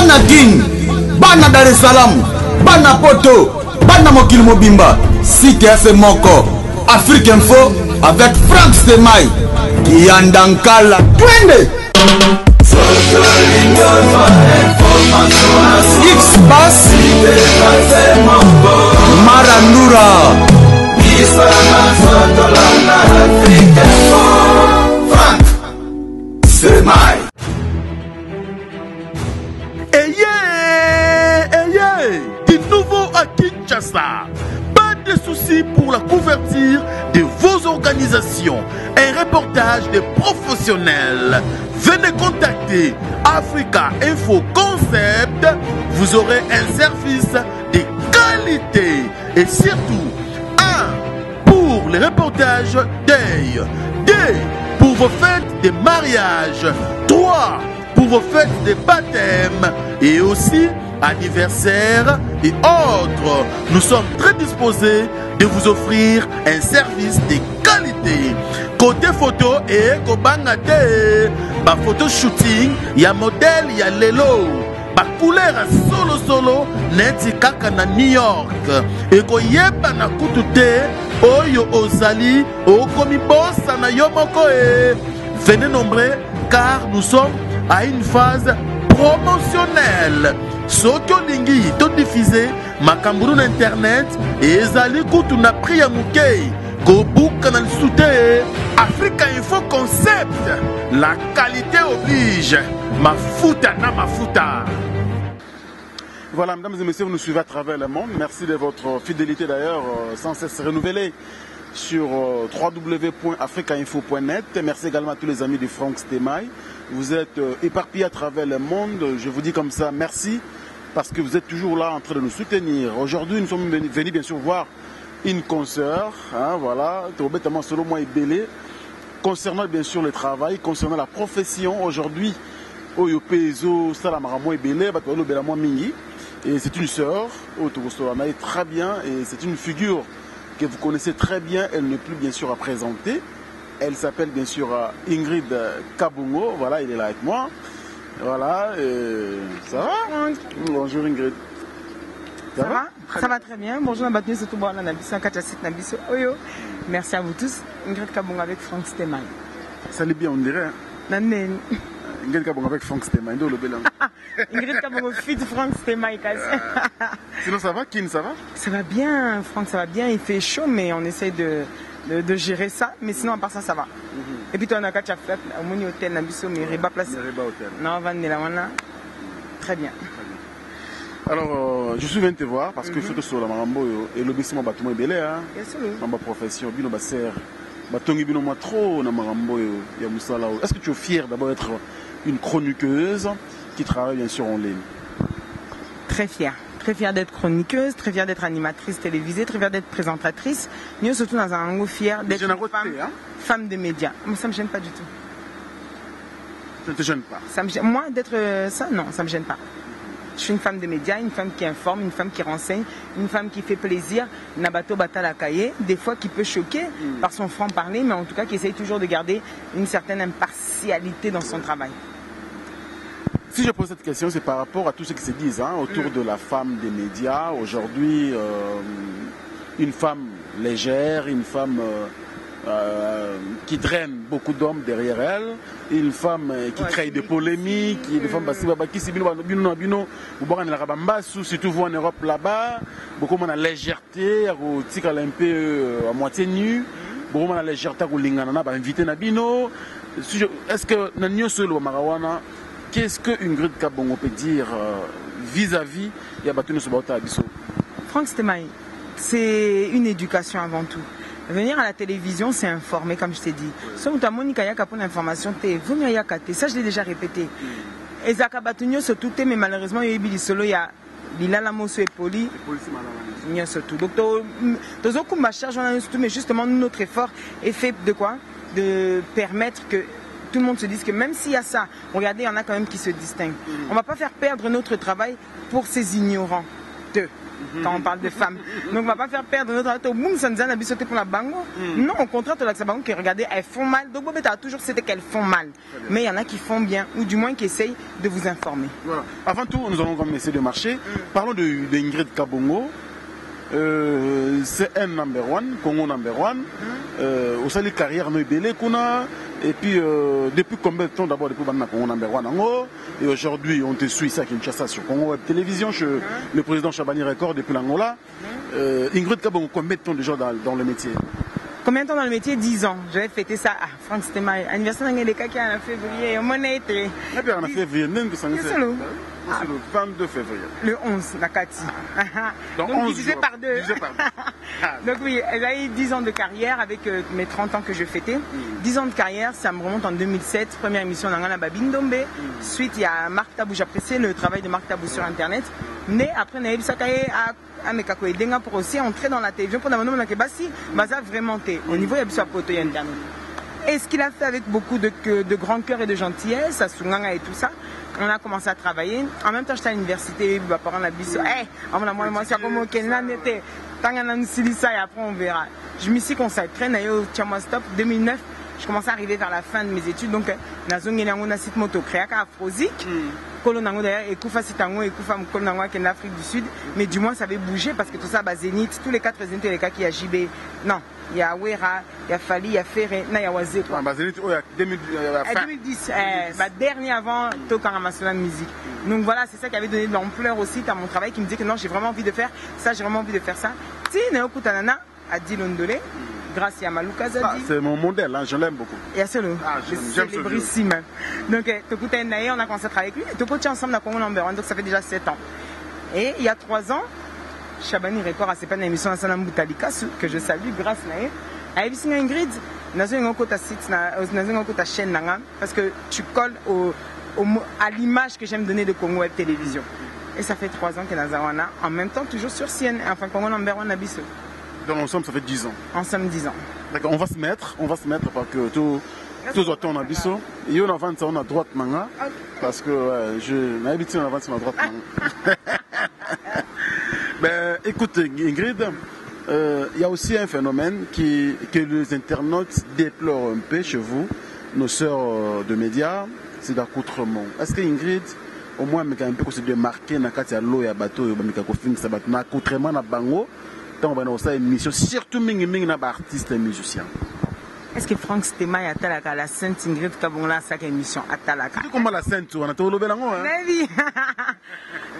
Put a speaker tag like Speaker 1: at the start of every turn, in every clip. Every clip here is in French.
Speaker 1: bana Guine, bana Dar es Salaam, bana Poto, bana Mokil Mobimba, site FM Moko, Afrique Info avec Franck Stemai, Yandankala, twende. X-Bass, Marandura, Franck Stemai.
Speaker 2: Du nouveau à Kinshasa. Pas de soucis pour la couverture de vos organisations. Un reportage de professionnels. Venez contacter Africa Info Concept. Vous aurez un service de qualité. Et surtout, 1. Pour les reportages deuil. 2. Pour vos fêtes de mariage. 3. Pour vos fêtes de baptême. Et aussi anniversaire et autres. Nous sommes très disposés de vous offrir un service de qualité. Côté photo et kobangate, ba photo shooting, ya modèle, ya lelo, ba couleur solo neti kaka na New York. Et ko yeba na kutute, oyo ozali, okomi bossa na yomoko e. Venez nombreux car nous sommes à une phase promotionnelle. Soki olingi to diffuser makamburu na internet ezali kutu na prix ya mukei kobuka na lisute Africa Info Concept, la qualité oblige, mafuta na mafuta. Voilà, mesdames et messieurs, vous nous suivez à travers le monde. Merci de votre fidélité d'ailleurs sans cesse renouvelée sur www.africainfo.net. Merci également à tous les amis du Franck Stemai. Vous êtes éparpillés à travers le monde. Je vous dis comme ça, merci, parce que vous êtes toujours là en train de nous soutenir. Aujourd'hui, nous sommes venus bien sûr voir une consoeur, hein, voilà, selon moi, concernant bien sûr le travail, concernant la profession. Aujourd'hui, Oyo Pezo, Salamara Ebele, et c'est une sœur, très bien, et c'est une figure que vous connaissez très bien. Elle n'est plus bien sûr à présenter. Elle s'appelle bien sûr Ingrid Kabungo. Voilà, il est là avec moi. Voilà, ça va? Bonjour Ingrid.
Speaker 3: Ça va? Ça va très bien. Bonjour Nabiso. Merci à vous tous. Ingrid Kabungo avec Franck Stemai.
Speaker 2: Ça l'est bien, on dirait. Ingrid Kabungo avec Franck Stemai.
Speaker 3: Ingrid Kabungo fit Franck Stemai.
Speaker 2: Sinon ça va? Kin, ça va?
Speaker 3: Ça va bien, Franck, ça va bien. Il fait chaud, mais on essaie de gérer ça, mais sinon à part ça, ça va. Et puis toi, on a quatre fêtes, au Moni Hôtel, Nabiso, mais Riba Place. Non, Van Nelawana. Très bien.
Speaker 2: Alors, je suis venu te voir parce que photo sur la Marambo et l'obéissement Batouma Belé, dans ma profession, Bino Basser, Batongi Bino Matro, na Marambo et Moussala. Est-ce que tu es fier d'abord d'être une chroniqueuse qui travaille bien sûr en ligne?
Speaker 3: Très fière. Très fière d'être chroniqueuse, très fière d'être animatrice télévisée, très fière d'être présentatrice. Mieux surtout dans un angle fier d'être une femme de médias. Moi, ça ne me gêne pas du tout.
Speaker 2: Ça ne te gêne pas?
Speaker 3: Moi, d'être ça, non, ça ne me gêne pas. Je suis une femme de médias, une femme qui informe, une femme qui renseigne, une femme qui fait plaisir. Nabato Batala Kaye, des fois qui peut choquer par son franc-parler, mais en tout cas qui essaye toujours de garder une certaine impartialité dans son travail.
Speaker 2: Si je pose cette question, c'est par rapport à tout ce qui se dit autour de la femme des médias. Aujourd'hui, une femme légère, une femme qui traîne beaucoup d'hommes derrière elle, une femme qui crée des polémiques, une femme qui surtout vous en Europe là-bas, beaucoup de légèreté, un peu à moitié nu, beaucoup de légèreté à inviter Nabino. Est-ce que Nanyo Solo Marawana, qu'est-ce que Ingrid Kabungo peut dire vis-à-vis de Batouno Sobauta Abisso?
Speaker 3: Franck Stemai, c'est une éducation avant tout. Venir à la télévision, c'est informer, comme je t'ai dit. Ça, je l'ai déjà répété. Et Zaka Batouno se toutait, mais malheureusement, il y a eu solo, il y a Lila Mosso et Poli. Il y a surtout. Donc, mais justement, notre effort est fait de quoi? De permettre que tout le monde se dise que même s'il y a ça, regardez, il y en a quand même qui se distinguent. On ne va pas faire perdre notre travail pour ces ignorants. deux. Quand on parle de femmes. Donc on ne va pas faire perdre notre temps. Boum, ça nous a sauté pour la bango. Non, au contraire, la bango qui regardez, elles font mal. Donc Bobet a toujours c'était qu'elles font mal. Mais il y en a qui font bien, ou du moins qui essayent de vous informer.
Speaker 4: Voilà. Avant tout, nous allons commencer de marché. Parlons d'Ingrid Kabongo. C'est un number one, Congo number one. Au salut carrière no belé kuna. Et puis depuis combien de temps d'abord depuis Banna Congo number one et aujourd'hui on te suit ça Kinshasa sur Congo Web Télévision, le président Chabani Record depuis l'Angola. Ingrid Kabongo, combien de temps déjà dans le métier?
Speaker 3: Combien de temps dans le métier? 10 ans. J'avais fêté ça à Franck, c'était ma anniversaire d'Angeleka qui est en février. On a été.
Speaker 4: Et puis en février, c'est le 22 février.
Speaker 3: Le 11, la Kati. Donc divisé par deux. Donc oui, elle a eu 10 ans de carrière avec mes 30 ans que je fêtais. 10 ans de carrière, ça me remonte en 2007. Première émission dans Ngana Babindombe. Suite, il y a Marc Tabou. J'appréciais le travail de Marc Tabou sur Internet. Mais après, Naïb Sakaye a Mekako et Denga pour aussi entrer dans la télévision pour nous que Bassi, Baza vraiment t'es. Au niveau, il y a besoin de poteau Internet. Et ce qu'il a fait avec beaucoup de grand cœur et de gentillesse, à Sunganga et tout ça, on a commencé à travailler. En même temps, j'étais à l'université, moi, c'est comme au Kenya, et après on verra. Je m'y suis consacré, au Tchama Stop 2009. Je commençais à arriver vers la fin de mes études, donc on a site moto créé à Afrosic. Colonango d'ailleurs, Ekoufa Sitango, Ekoufa Colonango qui est en Afrique du Sud, mais du moins ça avait bougé parce que tout ça, Zénith, tous les 4 Zénith, les cas qui y a JB, non, il y a Wera, il y a Fali, il y a Ferré, non, il y a Wazé.
Speaker 4: Zénith, il y a
Speaker 3: 2010, dernier avant Tokaramasola Musique. Donc voilà, c'est ça qui avait donné de l'ampleur aussi à mon travail, qui me disait que non, j'ai vraiment envie de faire ça, j'ai vraiment envie de faire ça. Si Naoko Tanana a dit Londolé, grâce à Malouka Zadi.
Speaker 4: C'est mon modèle, hein, je l'aime beaucoup.
Speaker 3: Et à Solo, célébrissime. Donc, Tokuta Ndaye, on a commencé à travailler avec lui. Tokuta ensemble dans Congo Number One, donc ça fait déjà 7 ans. Et il y a 3 ans, Chabani Record a fait une émission à Sanam Boutalika, que je salue, grâce à Naye. A Ingrid, ta chaîne, parce que tu colles à l'image que j'aime donner de Congo Web Télévision. Et ça fait 3 ans que Nazawana, en même temps, toujours sur CNN, enfin Congo Number One Abisso.
Speaker 4: Donc ensemble, ça fait 10 ans.
Speaker 3: Ensemble 10 ans.
Speaker 4: D'accord, on va se mettre parce que tout autour on a biso. Et on avance on a droite manga parce que je n'habitude on avance sur la droite manga. Ben écoute Ingrid, il y a aussi un phénomène que les internautes déplorent un peu chez vous, nos sœurs de médias, c'est d'accoutrement. Est-ce que Ingrid au moins mais un peu que c'est de marquer na kati ya lo ya bateau ba mikako finisa bateau na accoutrement na bango. Tant on a une émission, surtout les artistes et musiciens.
Speaker 3: Est-ce que Franck Stéma et Atalaka, la Sainte Ingrid Kabongola, ça émission Atalaka?
Speaker 4: C'est comment la Sainte, on a tout le bélango.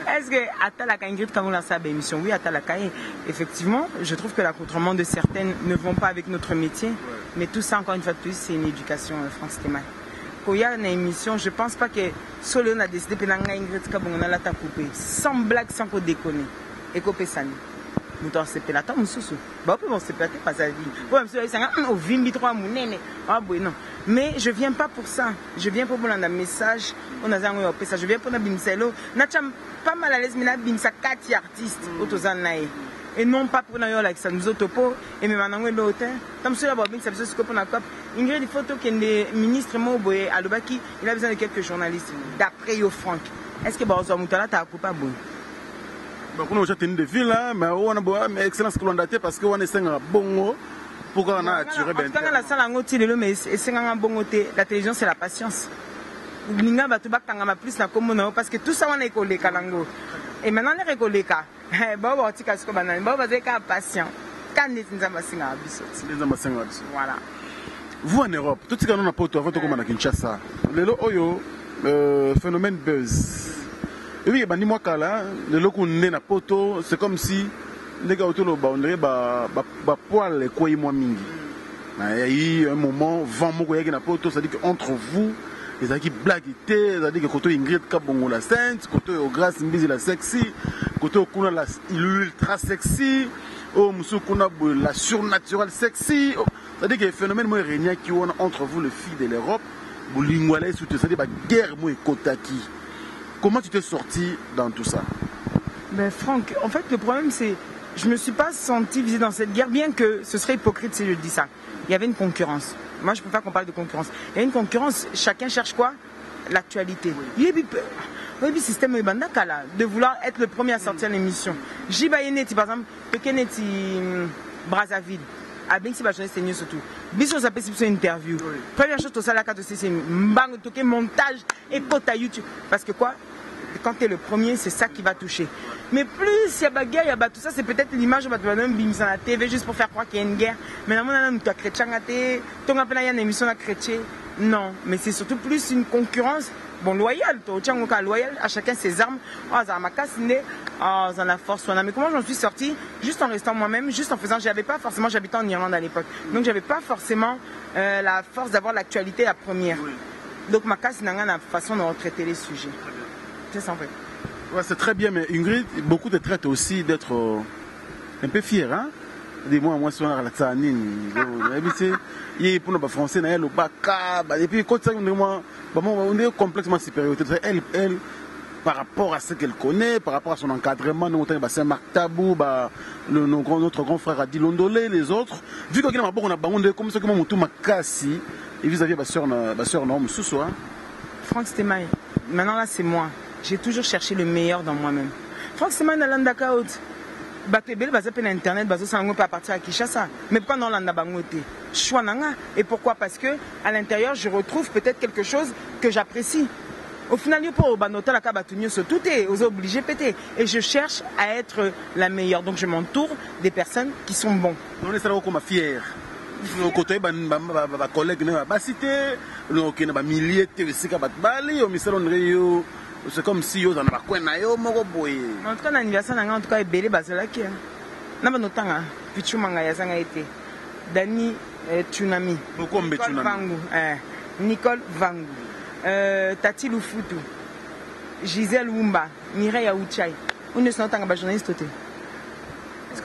Speaker 3: Est-ce que Atalaka Ingrid Kabongola, ça émission? Oui, Atalaka. Effectivement, je trouve que l'accoutrement de certaines ne vont pas avec notre métier. Mais tout ça, encore une fois de plus, c'est une éducation, Franck Stéma. Quand il y a une émission, je ne pense pas que Solon a décidé que Ingrid Kabongola l'a coupé. Sans blague, sans qu'on déconne. Et qu'on Sani. Nous avons sepelé la mususu. Bah on s'est pété pas sa vie. Bon, au vimbi 3 mounene. Ah bon non. Mais je viens pas pour ça. Je viens pour un message. On a un ça. Je viens pour un bimselo. N'acham pas mal à l'aise mais na bimsa 4 artistes autozan nae. Et non pas pour na yo like ça nous autopo et même maintenant l'auteur. Comme cela bon bimsa ce que pour na cop. Ingrid des photos que le ministre Moboye Alobaki, il a besoin de quelques journalistes d'après yo Franck. Est-ce que Baozo Mutala t'a coupé bon?
Speaker 4: Donc on a déjà tenu des villes là, mais on a beau excellence colondaté parce qu'on est un bon pourquoi on a attiré ben.
Speaker 3: Quand la salle en côté le mais c'est un bon côté. La télévision c'est la patience. Linga ba tuba kanga plus na komono parce que tout ça on est collé kalango. Et maintenant on est collé ka. Ba ba tika sko banane, ba ba zeka patient. Quand les nzamba singa biso.
Speaker 4: Les nzamba singa biso.
Speaker 3: Voilà.
Speaker 4: Vous en Europe, tout ce qu'on a pas avant de comme à Kinshasa. Le oyo phénomène buzz. Et oui, bah, dis-moi là, le loco n'est na poto, c'est comme si les gars autour de l'eau, poil les quoi moi mingi. Il y a eu un moment, vent mon goya qui na poto, ça dit qu'entre vous, les gens qui blaguent, ça dit que côté Ingrid Kabongo la sainte, côté au grâce Mbizi la sexy, côté au kuna la ultra sexy, au moussou kuna la surnaturelle sexy. Ça dit que le phénomène moi régnant qui on entre vous les filles de l'Europe, vous lingoualez sous ça dit bah guerre moi kotaki. Comment tu t'es sorti dans tout ça?
Speaker 3: Ben Franck, en fait le problème c'est je ne me suis pas senti visé dans cette guerre, bien que ce serait hypocrite si je dis ça. Il y avait une concurrence. Moi je ne peux pas qu'on parle de concurrence. Il y a une concurrence, chacun cherche quoi? L'actualité. Oui, le système est bandakala de vouloir être le premier à sortir l'émission. Jibayeneti, par exemple, Pekeneti Brazzaville. Ah bien si bah journaliste news surtout. Biso ça peut c'est une interview. Première chose tout ça là quand c'est mbang toqué montage et pote à YouTube parce que quoi quand tu es le premier c'est ça qui va toucher. Mais plus il y a bagarre, il y a tout ça c'est peut-être l'image va te donner bim sur la TV juste pour faire croire qu'il y a une guerre. Mais là on a chrétien gâté, ton appel il y a une émission à chrétien. Non, mais c'est surtout plus une concurrence. Bon, loyal, loyal, à chacun ses armes. Oh, ça m'a cassé, oh, ça la force. Mais comment j'en suis sortie? Juste en restant moi-même, juste en faisant. J'avais pas forcément, j'habitais en Irlande à l'époque. Donc, j'avais pas forcément la force d'avoir l'actualité à première. Oui. Donc, ma casse n'a la façon de retraiter les sujets. C'est ça en fait.
Speaker 4: Ouais, c'est très bien, mais Ingrid, beaucoup te traitent aussi d'être un peu fier, hein? Dis-moi, moi, je suis en Alatanine. Il est pour nous français, et puis, quand on est complètement supérieur. Elle, par rapport à ce qu'elle connaît, par rapport à son encadrement, Saint-Marc Tabou, notre grand frère Adi Londolé, les autres, vu qu'on a comme ça, comme tout Makassi, et vis-à-vis de ma soeur Norme Sousso.
Speaker 3: Franck Stemaï, maintenant là, c'est moi. J'ai toujours cherché le meilleur dans moi-même. Franck Stemaï, dans l'Andakaout. Internet, à partir à Kinshasa. Mais pourquoi non l'Andabangote? Et pourquoi? Parce que à l'intérieur, je retrouve peut-être quelque chose que j'apprécie. Au final, tout est obligé de péter. Et je cherche à être la meilleure. Donc je m'entoure des personnes qui sont bons.
Speaker 4: On est comme fier. Nos côtés, ma collègue, ma cité, nos milliers de c'est comme si yo zana bakwena yo moko boye.
Speaker 3: En tout cas l'anniversaire en tout cas belé bazalaki. Na ba notanga pichumanga ya zanga été. Dani Tsunami.
Speaker 4: Bokombe Tsunami.
Speaker 3: Nicole Vangu. Tati Lufutu. Gisèle Wumba, Mireille Aouchai. On ne s'entend pas journaliste té.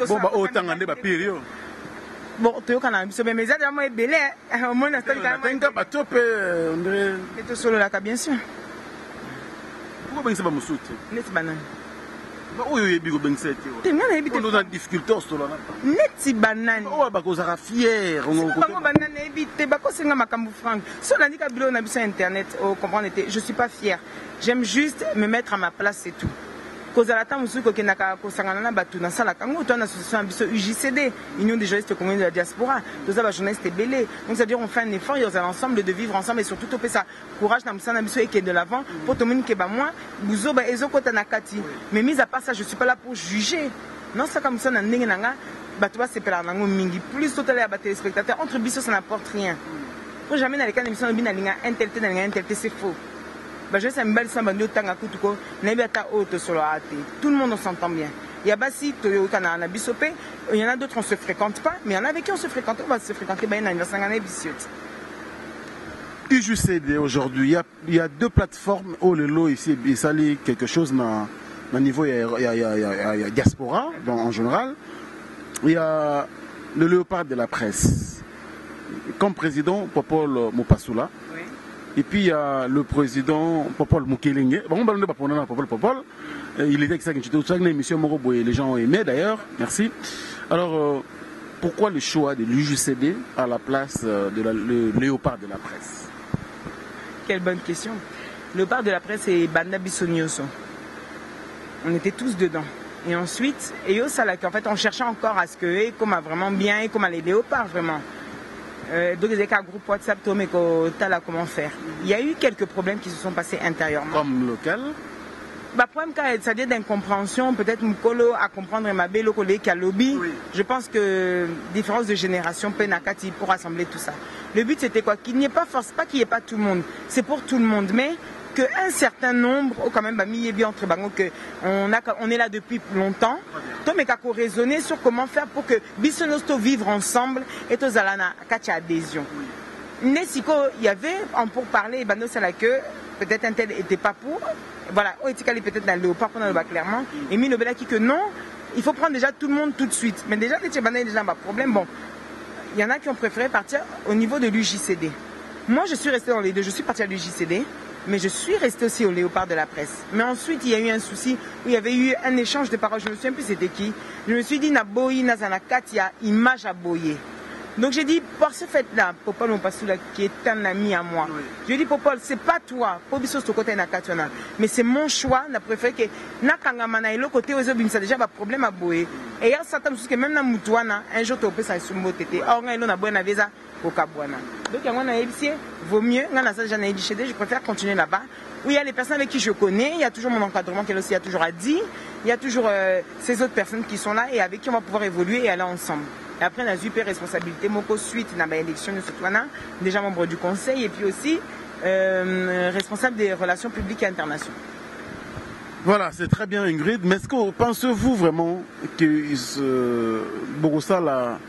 Speaker 4: Bon ba otanga nde ba période.
Speaker 3: Bon, tu as dit que mes amis sont belés. Au moins, tu es solo là, bien sûr.
Speaker 4: Pourquoi vous avez un soutien?
Speaker 3: Net banane.
Speaker 4: Oui, oui, oui, tu as des difficultés.
Speaker 3: Net banane.
Speaker 4: Oh, vous êtes fier.
Speaker 3: Je ne suis pas fier. J'aime juste me mettre à ma place, c'est tout. UJCD, Union des journalistes congolais de la diaspora, tous les journalistes belés. Donc ça veut dire on fait un effort, il y a ensemble de vivre ensemble et surtout on ça courage dans et qui est de l'avant pour tout le monde qui est moi, Bouzo ba ezo kota nakati. Mais mis à part ça, je suis pas là pour juger. Non, ça comme ça na ndenge nanga, batuba c'est pela nango mingi. Plus total à battre les spectateurs entre biso ça n'apporte rien. Pour jamais dans les cas d'émission bina linga intelté dans linga intelté c'est faux. Je sais que tout le monde s'entend bien. Il y a Bassi, il y en a d'autres, on ne se fréquente pas, mais il y en a avec qui on se fréquente, on va se fréquenter.
Speaker 4: UJCD aujourd'hui, il y a deux plateformes. Oh, le lot ici, il s'allie quelque chose au niveau il y a diaspora, en général. Il y a le léopard de la presse. Comme président, Popol Mopassoula. Et puis il y a le président Popol Mukelenge. Bon, on va pas prendre Popol. Il était exact. Une émission Morobo et les gens ont aimé d'ailleurs. Merci. Alors, pourquoi le choix de l'UJCD à la place de le léopard de la presse?
Speaker 3: Quelle bonne question. Le léopard de la presse est Banda Bissonioso. On était tous dedans. Et ensuite, en fait, on cherchait encore à ce que Ecom a vraiment bien, Ecom a les léopards vraiment. Donc, il y a un groupe WhatsApp, comment faire. Il y a eu quelques problèmes qui se sont passés intérieurement.
Speaker 4: Comme lequel?
Speaker 3: Problème, c'est-à-dire d'incompréhension, peut-être Mukolo à comprendre ma belle qui a lobby. Oui. Je pense que différence de génération, Penakati pour rassembler tout ça. Le but c'était quoi? Qu'il n'y ait pas pas qu'il n'y ait pas tout le monde. C'est pour tout le monde, mais qu'un certain nombre, quand même, entre on est là depuis longtemps. Toi, mais qu'on raisonner sur comment faire pour que Bissonosto vivre ensemble et tous alana katia adhésion. Nesiko, il y avait, pour parler, c'est là que peut-être un tel n'était pas pour. Voilà, on était peut-être dans le léopard, clairement. Et mis le bel qui que non, il faut prendre déjà tout le monde tout de suite. Mais déjà, les Tchébanais, déjà, problème. Bon, il y en a qui ont préféré partir au niveau de l'UJCD. Moi, je suis resté dans les deux. Je suis parti à l'UJCD. Mais je suis resté aussi au léopard de la presse. Mais ensuite, il y a eu un souci où il y avait eu un échange de paroles. Je me souviens plus c'était qui. Je me suis dit, Naboyi, Nazanakat, il y a image à boyer. Donc j'ai dit, pour ce fait-là, Popol Mopasoula, qui est un ami à moi, je dis, Popol, c'est pas toi, mais c'est mon choix. On a préféré que Nakangamana et l'autre côté, ça déjà un problème à bouer. Et il y a certains choses que même dans Moutouana, un jour, tu peux s'en soumettre. Or, on a bonne visa au Kabouana. Donc, on a essayé, vaut mieux, je préfère continuer là-bas. Où il y a les personnes avec qui je connais, il y a toujours mon encadrement qui est toujours à dire, il y a toujours ces autres personnes qui sont là et avec qui on va pouvoir évoluer et aller ensemble. Et après, on a super responsabilité. Moko suite, on a élection de Soutouana, déjà membre du conseil et puis aussi responsable des relations publiques et internationales.
Speaker 4: Voilà, c'est très bien Ingrid. Mais est-ce que pensez-vous vraiment que Bogossa là,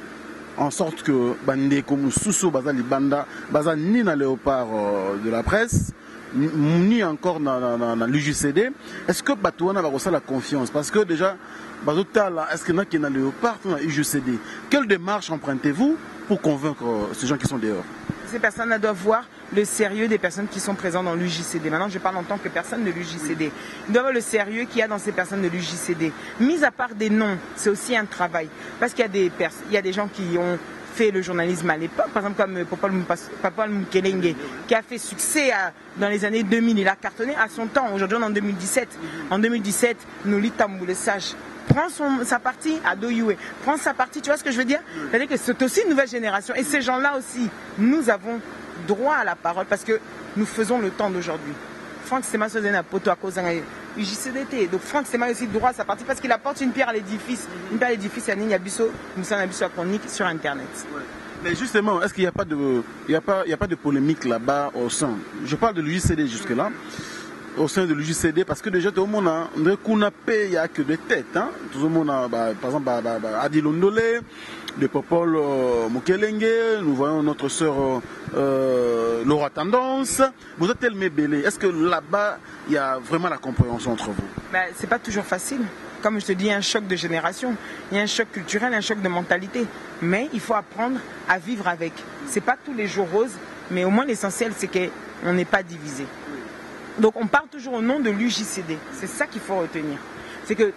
Speaker 4: en sorte que Bandé comme Sousso Bazali Banda, Bazali ni dans léopard de la presse, ni encore dans l'UJCD, est-ce que Batouana va recevoir la confiance? Parce que déjà, est-ce qu'il y en a qui sont dans léopard dans l'UJCD? Quelle démarche empruntez-vous pour convaincre ces gens qui sont dehors?
Speaker 3: Ces personnes doivent voir le sérieux des personnes qui sont présentes dans l'UJCD. Maintenant, je parle en tant que personne de l'UJCD. Ils doivent voir le sérieux qu'il y a dans ces personnes de l'UJCD. Mis à part des noms, c'est aussi un travail. Parce qu'il y a des gens qui ont fait le journalisme à l'époque, par exemple comme Popol Mukelenge, qui a fait succès dans les années 2000. Il a cartonné à son temps. Aujourd'hui, on est en 2017. En 2017, Noli Tamboule Sage prend sa partie à Doyoué, prend sa partie, tu vois ce que je veux dire? C'est-à-dire que c'est aussi une nouvelle génération. Et ces gens-là aussi, nous avons droit à la parole parce que nous faisons le temps d'aujourd'hui. Franck Sema Sozena Poto à cause de UJCDT. Donc Franck Sema a aussi droit à sa partie parce qu'il apporte une pierre à l'édifice. Une pierre à l'édifice à Nini Abisso, Moussa Abisso à chronique sur Internet. Ouais.
Speaker 4: Mais justement, est-ce qu'il n'y a pas de polémique là-bas au sein? Je parle de l'UJCD jusque-là. Au sein de l'UJCD, parce que déjà tout le monde a il n'y a que des têtes. Hein? Tout le monde a, par exemple, Adi Londole, de Popol Mukelenge, nous voyons notre sœur Laura Tendance. Vous êtes tellement belle. Est-ce que là-bas, il y a vraiment la compréhension entre vous?
Speaker 3: C'est pas toujours facile. Comme je te dis, il y a un choc de génération, il y a un choc culturel, un choc de mentalité. Mais il faut apprendre à vivre avec. C'est pas tous les jours rose, mais au moins l'essentiel, c'est qu'on n'est pas divisé. Donc on parle toujours au nom de l'UJCD. C'est ça qu'il faut retenir. C'est que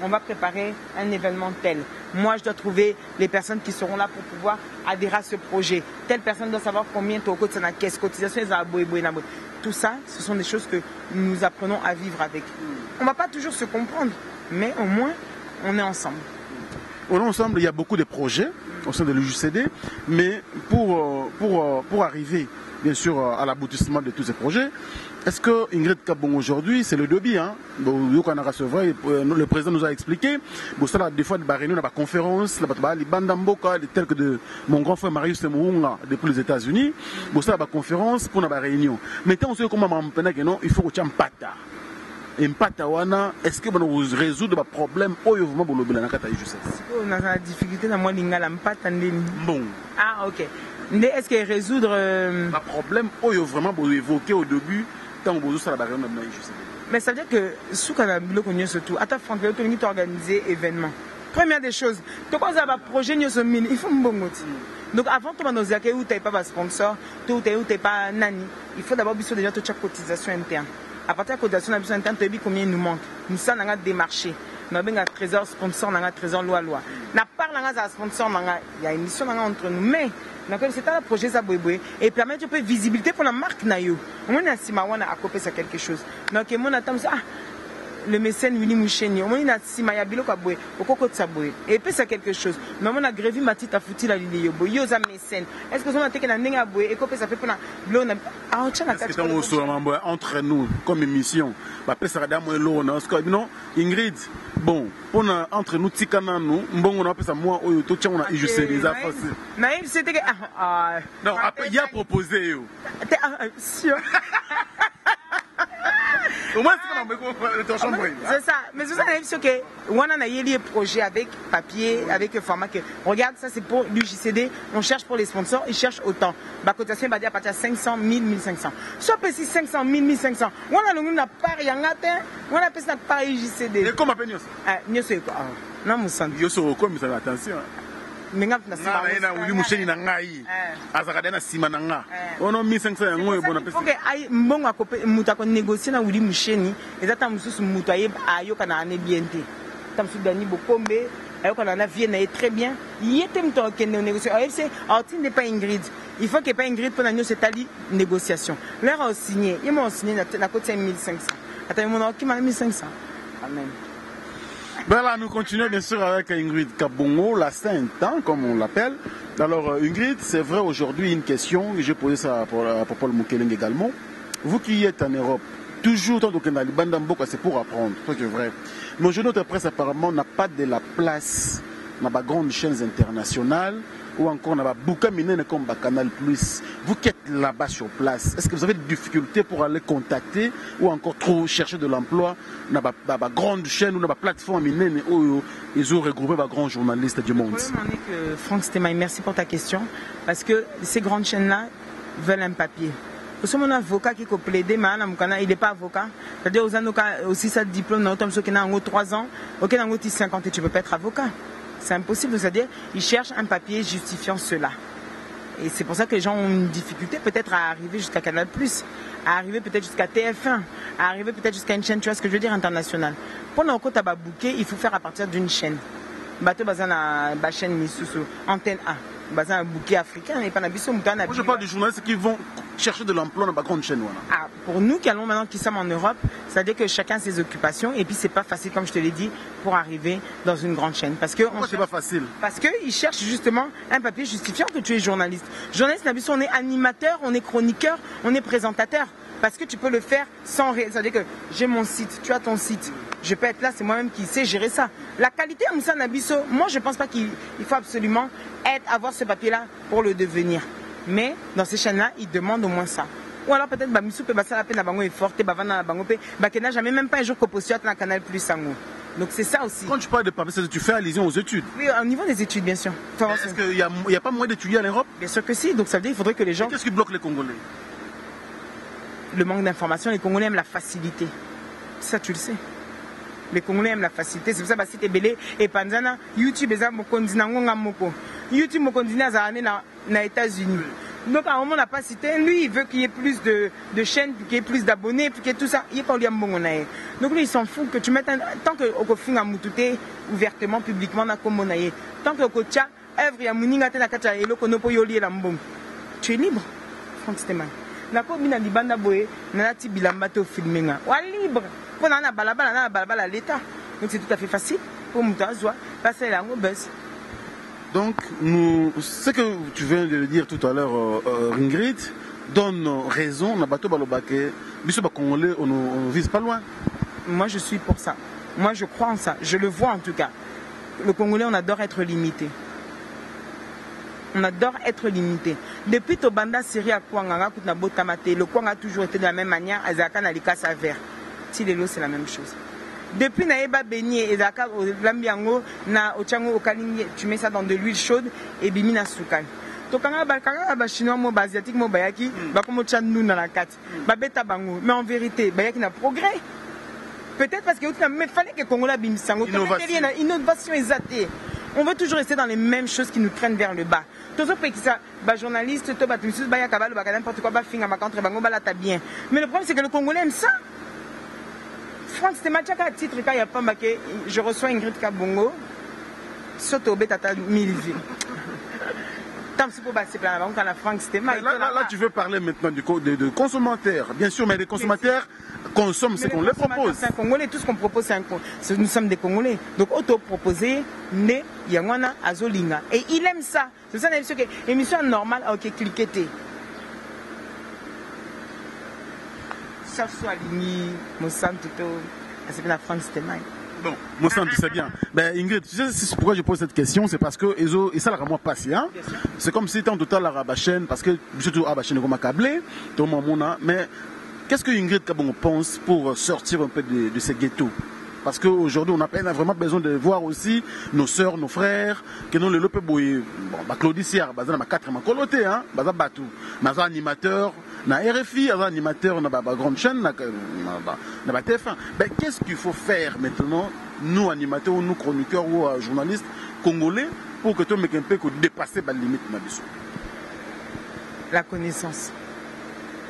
Speaker 3: on va préparer un événement tel. Moi, je dois trouver les personnes qui seront là pour pouvoir adhérer à ce projet. Telle personne doit savoir combien de caisse, cotisation, tout ça, ce sont des choses que nous apprenons à vivre avec. On ne va pas toujours se comprendre, mais au moins, on est ensemble.
Speaker 4: On est ensemble, il y a beaucoup de projets au sein de l'UJCD, mais pour arriver bien sûr à l'aboutissement de tous ces projets, est-ce que Ingrid Kabong aujourd'hui, c'est le début, hein? Le président nous a expliqué, des fois, nous avons une conférence, telle que de mon grand frère Marius Semounga depuis les États-Unis, nous avons une conférence pour une réunion. Maintenant, on sait comment il faut que tu aies un pata. Est-ce que vous résoudre le problème au vous
Speaker 3: on a la difficulté dans moi
Speaker 4: bon.
Speaker 3: Ah ok. Est-ce que résoudre
Speaker 4: le problème vraiment vous évoquer au début quand vous avez la barrière?
Speaker 3: Mais ça veut dire que sous Kanabilo qu'on surtout attends Franck tu as organisé événement. Première des choses, tu as un projet il faut un bon motif. Donc avant de nous accueillir où tu n'as pas de sponsor, où tu n'as pas nani, il faut d'abord déjà toute chaque cotisation interne. À partir de la cotisation interne, tu sais combien il nous manque. Nous sommes dans des marchés. Nous avons un trésor sponsor, un trésor loi. Nous parlons de sponsor, il y a une mission entre nous. Mais c'est un projet et permettre un peu de visibilité pour la marque. On a à copier ça quelque chose. Donc, on attend le mécène Willy Moucheni, on a Simaya Biloko Boé, au Coco Tsaboé. Et puis c'est quelque chose. Mais on a grévé Matite à foutu la ligne Yobo, Yosa mécène. Est-ce que on a été un Nenga Boé et Cope ça fait pour la blonde? Ah, on tient la tête.
Speaker 4: Entre nous, comme émission, ça va non, Ingrid, bon, entre nous, Tikana, nous, bon, on a appelé ça moi, tout tient, on a juste les affaires.
Speaker 3: Naïf, c'était que.
Speaker 4: Non, après, il y a proposé.
Speaker 3: C'est ça. Mais vous avez vu que on a un projet avec papier, avec format que regarde, ça c'est pour l'UJCD, on cherche pour les sponsors, ils cherchent autant. Bacotation va dire à partir de 500, 1000, 1500. Soit si 500, 1000, 1500. On a le nom part yangatin, on a fait ça par UJCD.
Speaker 4: Et comment appelle
Speaker 3: Nyo c'est quoi? Non mon sang.
Speaker 4: Yo so comme ça attention.
Speaker 3: Menga na sima
Speaker 4: na uli musheni na ngai azakada na sima na nga ono 1500 yango yo bona pesa.
Speaker 3: OK ai mbongo akope muta ko négocier na uli musheni ezata mususu mutu ayoka na ane biente. Tamsu dani bokombe Alors qu'on en a vu très bien. Il était négociation. Alors, tu n'es pas Ingrid. Il faut qu'il n'y ait pas Ingrid pour nous cette négociation. Leur a signé. Ils m'ont signé la côte 1500. Attends, ils m'ont dit 1500. Amen.
Speaker 4: Ben là, nous continuons bien sûr avec Ingrid Kabongo, la sainte, hein, comme on l'appelle. Alors Ingrid, c'est vrai aujourd'hui une question, j'ai posé ça pour Paul Mukeleng également. Vous qui êtes en Europe, toujours tant que c'est pour apprendre, c'est vrai. Mais aujourd'hui notre presse apparemment n'a pas de la place dans les grandes chaînes internationales ou encore dans les bouquins minés comme Canal+. Vous qui êtes là-bas sur place, est-ce que vous avez des difficultés pour aller contacter ou encore trop chercher de l'emploi dans les grandes chaînes ou dans les plateformes minés où ils ont regroupé les grands journalistes du monde?
Speaker 3: Le problème est que Franck Stémaï, merci pour ta question, parce que ces grandes chaînes-là veulent un papier. Parce que mon avocat qui a plaidé, il n'est pas avocat. C'est-à-dire aux aussi ça diplôme, dans qui a 3 ans, ok, dans 50 et tu ne peux pas être avocat. C'est impossible, c'est-à-dire ils cherchent un papier justifiant cela. Et c'est pour ça que les gens ont une difficulté peut-être à arriver jusqu'à Canal+, à arriver peut-être jusqu'à TF1, à arriver peut-être jusqu'à une chaîne, tu vois ce que je veux dire, internationale. Pour nos côtes à bouquet, il faut faire à partir d'une chaîne. Bateau bazan à chaîne Misusu, antenne A. Bazan un bouquet africain et pas Moi
Speaker 4: je parle des journalistes qui vont chercher de l'emploi dans la grande chaîne. Voilà.
Speaker 3: Ah, pour nous qui allons maintenant, qui sommes en Europe, c'est-à-dire que chacun a ses occupations et puis c'est pas facile, comme je te l'ai dit, pour arriver dans une grande chaîne. Parce que
Speaker 4: pourquoi c'est pas facile?
Speaker 3: Parce qu'ils cherchent justement un papier justifiant que tu es journaliste. Journaliste, on est animateur, on est chroniqueur, on est présentateur. Parce que tu peux le faire sans... C'est-à-dire que j'ai mon site, tu as ton site. Je peux être là, c'est moi-même qui sais gérer ça. La qualité à Moussa Nabisso, moi je ne pense pas qu'il faut absolument avoir ce papier-là pour le devenir. Mais dans ces chaînes-là, ils demandent au moins ça. Ou alors peut-être que Moussa peut passer la peine à Bango est forte, qui n'a jamais même pas un jour composé dans Canal+. Donc c'est ça aussi.
Speaker 4: Quand tu parles de papier, tu fais allusion aux études?
Speaker 3: Oui, au niveau des études, bien sûr.
Speaker 4: Est-ce qu'il n'y a pas moyen d'étudier en Europe?
Speaker 3: Bien sûr que si, donc ça veut dire qu'il faudrait que les gens...
Speaker 4: Qu'est-ce qui bloque les Congolais?
Speaker 3: Le manque d'information, les Congolais aiment la facilité. Ça, tu le sais. Les Congolais aiment la facilité. C'est pour ça que c'est belé et Panzana, YouTube est un moko. YouTube aux États-Unis. Donc à un moment on n'a pas cité, lui il veut qu'il y ait plus de chaînes, qu'il y ait plus d'abonnés, qu'il y ait tout ça. Il est pas donc lui il s'en fout que tu mettes tant que au finga mutute ouvertement, publiquement na komonaye. Tant que kocha œuvre ya muninga te na kacha eloko no po yoli la mbongo. Tu es libre. Franck Stémaï. Na ko bina libanda boye na ti bilamba to filmenga. Wa libre. Pour na balabala l'état. Donc c'est tout à fait facile pour Moutazwa passer la buzz.
Speaker 4: Donc, ce que tu viens de le dire tout à l'heure, Ingrid, donne raison, on a bateau balobake, biso congolais, on ne vise pas loin.
Speaker 3: Moi, je suis pour ça. Moi, je crois en ça. Je le vois en tout cas. Le Congolais, on adore être limité. On adore être limité. Depuis Tobanda, Syrie à Kouanga, le Kouanga a toujours été de la même manière, Azaka Nalika Saver. Tilelo, c'est la même chose. Depuis Naïba Beignet et Zaka au Lambiango, na Ochango au Kalingi, tu mets ça dans de l'huile chaude et bimina soukan. Tokanga ba chinois mo asiatique mo bayaki, ba comme Ochannou dans la carte. Ba beta bango, mais en vérité, bayaki n'a progrès. Peut-être parce que mais fallait que Congola bimisango, innovation exatée. On veut toujours rester dans les mêmes choses qui nous traînent vers le bas. Tous ceux qui sont journalistes, tout batumsus, bayakabal, n'importe quoi, ba finga ma contre bango ba là t'as bien. Mais le problème c'est que le Congolais aime ça. Franck Stémaï, à titre, quand il n'y a pas marqué, je reçois Ingrid Kabongo, surtout au Bétata 1000 vies. Tant que c'est pour passer plein avant, quand la Franck Stémaï.
Speaker 4: Là, tu veux parler maintenant de consommateurs. Bien sûr, mais les consommateurs consomment ce qu'on les propose.
Speaker 3: C'est un Congolais, tout ce qu'on propose, c'est nous sommes des Congolais. Donc, auto-proposé, né, Yangwana, Azolinga. Et il aime ça. C'est ça, l'émission normale, ok, cliquez. Soit Ligny, Monsanto, c'est la France Stémaï.
Speaker 4: Bon, Monsanto, c'est bien. Ben, Ingrid, tu sais pourquoi je pose cette question, c'est parce que et ça l'a moi passé, hein. C'est comme si en total la rabachaine, parce que surtout rabachaine comme câblé, tout le monde mais qu'est-ce que Ingrid Kabongo pense pour sortir un peu de ces ghettos? Parce qu'aujourd'hui, on a vraiment besoin de voir aussi nos sœurs, nos frères, que nous les lopes boy, bon, Claudie Siar, bazan ma 4 ma coloté, hein, bazan batou, bazan animateur, na RFI, bazan animateur, na grande chaîne, na TF1. Ben qu'est-ce qu'il faut faire maintenant, nous animateurs ou nous chroniqueurs ou journalistes congolais, pour que tout le monde puisse dépasser la limite na biso?
Speaker 3: La connaissance.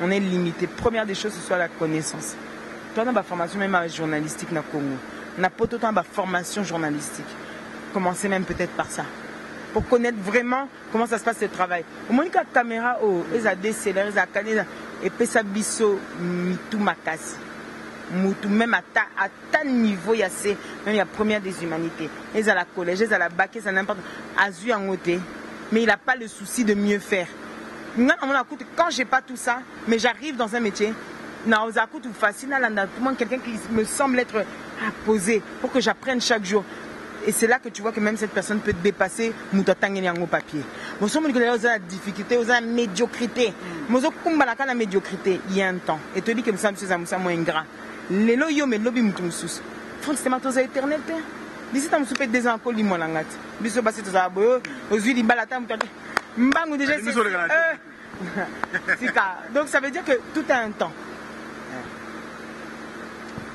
Speaker 3: On est limité. Première des choses, ce soit la connaissance. Toi, on a une formation même journalistique dans le Congo. On a pas autant de formation journalistique. commencer même peut-être par ça. Pour connaître vraiment comment ça se passe le travail. Au moins, la caméra, ils ont décéléré, ils ont calé, et puis ça biso, tout ma casse. Même à tel niveau, il y a même la première des humanités. Ils ont la collège, ils ont la bac, ils ont n'importe quoi. Azu en côté. Mais il n'a pas le souci de mieux faire. Quand je n'ai pas tout ça, mais j'arrive dans un métier, tout facile, quelqu'un qui me semble être posé pour que j'apprenne chaque jour. Et c'est là que tu vois que même cette personne peut dépasser mon papier. Bon, si on a la difficulté, on a la médiocrité. La médiocrité, il y a un temps. Et tu dis que nous sommes moins ingrats. Les loyaux, mais lobby mouton sous. Franchement, c'est éternel. D'ici, tu as un des encore du monde. Biso basé tous à boyo, aux huiles de balata, mbangu déjà c'est donc ça veut dire que tout a un temps.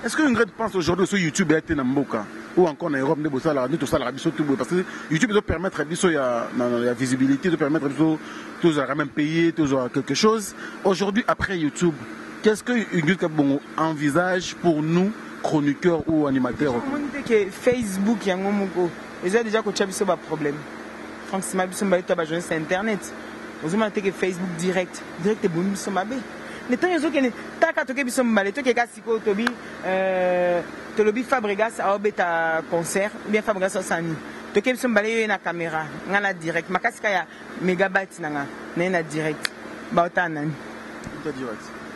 Speaker 4: Est-ce qu'une grande pense aujourd'hui sur YouTube a été dans Mboka ou encore en Europe, parce que YouTube doit permettre la visibilité, doit permettre tous à même payer, tous à quelque chose. Aujourd'hui, après YouTube, qu'est-ce que Ingrid Kabongo envisage pour nous, chroniqueurs ou animateurs?
Speaker 3: Que Facebook, il y a un déjà que tu as un problème. Franchement, c'est Internet. Vous avez que Facebook direct est bon, nous sommes abés. Les temps où tu as toqué biso mbale, tu as siko tobi tolobi Fabregas a obeta concert, bien Fabregas osani. Toqué biso mbale na caméra, ngana direct. Makasika ya mégabytes nanga, na direct. Ba ota nani.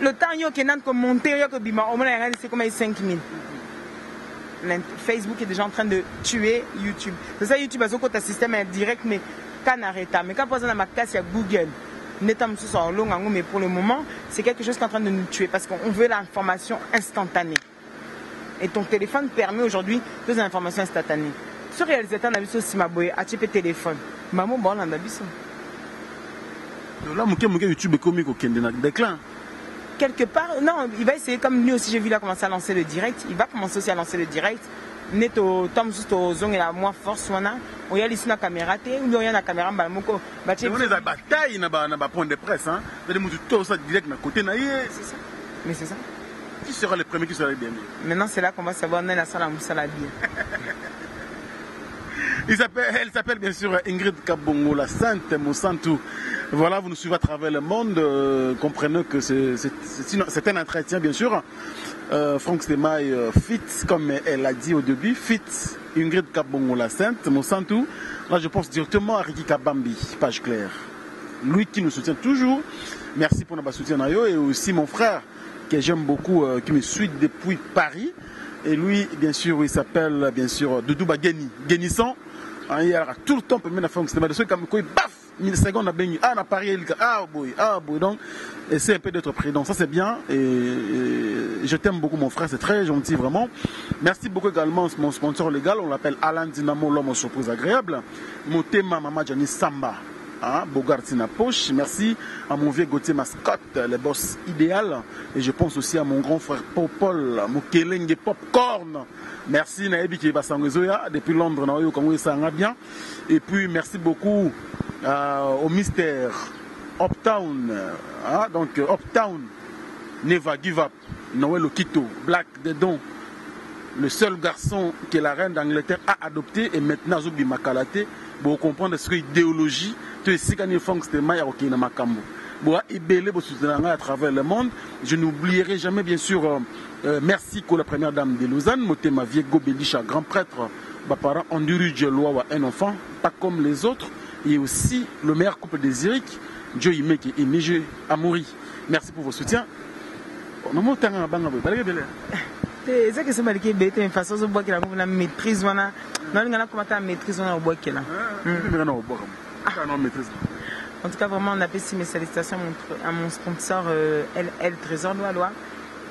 Speaker 3: Le temps yo que nan ko monter yo ko bima, au moins c'est comme 5000. Facebook est déjà en train de tuer YouTube. C'est ça, YouTube a son côté système direct, mais quand arrête. Mais quand on a ma casse, il y a Google. Mais pour le moment, c'est quelque chose qui est en train de nous tuer parce qu'on veut l'information instantanée. Et ton téléphone permet aujourd'hui deux informations instantanées. Ce réalisateur n'a vu ça aussi ma boye, a typé téléphone. Maman, bon, on a vu ça.
Speaker 4: Là, YouTube est comme un déclin.
Speaker 3: Quelque part, non, il va essayer, comme lui aussi, j'ai vu là commencer à lancer le direct. Il va commencer aussi à lancer le direct. Neto, Tom, juste au zone et la moins force, on y a ici la caméra, ou il y a la caméra, on
Speaker 4: a une bataille, on a point de presse, hein. Tout ça direct à côté,
Speaker 3: c'est ça. Mais c'est ça.
Speaker 4: Qui sera le premier qui sera bien?
Speaker 3: Maintenant, c'est là qu'on va savoir, on a la salle à Moussa la bien.
Speaker 4: Elle s'appelle bien sûr Ingrid Kabongo, la Sainte Monsanto. Voilà, vous nous suivez à travers le monde. Comprenez que c'est un entretien, bien sûr. Franck Stemay fit, comme elle a dit au début, fit Ingrid Kabongo, la Sainte Monsanto. Là, je pense directement à Ricky Kabambi, page claire. Lui qui nous soutient toujours. Merci pour notre soutien. Et aussi mon frère, que j'aime beaucoup, qui me suit depuis Paris. Et lui, bien sûr, il s'appelle, bien sûr, Doudou Bageni. Guénissant. Il y a tout le temps, il Franck Stemay. De ceux qui baf! 1000 secondes à baigner. Ah, on a parié, ah, boy. Donc, essaie un peu d'être prudent. Ça, c'est bien. Et je t'aime beaucoup, mon frère. C'est très gentil, vraiment. Merci beaucoup également, mon sponsor légal. On l'appelle Alain Dynamo, l'homme aux surprises agréables. Mon thème, Mama Jani Samba. Hein, Bogartina Poche. Merci à mon vieux Gauthier Mascotte, le boss idéal. Et je pense aussi à mon grand frère Paul, mon Keleng Popcorn. Merci Naebi qui est depuis Londres, ça va bien. Et puis merci beaucoup au mystère Uptown. Donc Uptown, Never Give Up, Noël Okito, Black Dedon, le seul garçon que la reine d'Angleterre a adopté et maintenant Zubi Makalate. Pour comprendre ce que l'idéologie, tu es si qu'on est Franck Stemay à Makambo. Pour ébeler vos soutiens à travers le monde, je n'oublierai jamais bien sûr. Merci pour la première dame de Lausanne, Motema Viego Belisha, grand prêtre, parent Anduru Djeloa, un enfant, pas comme les autres, et aussi le meilleur couple des Zurich, Joe Imeke et Meje Amouri. Merci pour vos soutiens.
Speaker 3: C'est ça que c'est mal qui est une façon de boire qui la maîtrise, on a comment tu maîtrise, on a boire qui là. En tout cas, vraiment, on a fait mes salutations à mon sponsor LL Trésor de la Loi.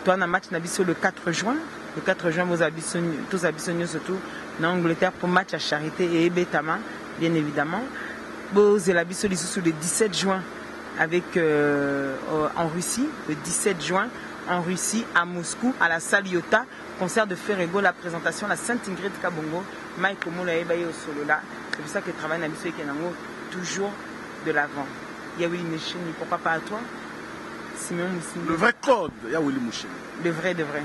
Speaker 3: Toi, on a match le 4 juin. Le 4 juin, tous habitants surtout en Angleterre pour match à Charité et Ebetama, bien évidemment. Vous avez sur le 17 juin avec, en Russie, le 17 juin en Russie, à Moscou, à la salle Iota, concert de Ferrego, la présentation, la Sainte Ingrid Kabongo, Mike Omola Ebaye au solo là. C'est pour ça que le travail n'a toujours de l'avant. Il y a Willy Moucheni, pourquoi pas à toi? Simeon Moussine.
Speaker 4: Le vrai code, il y a Willy Moucheni.
Speaker 3: Le vrai de vrai.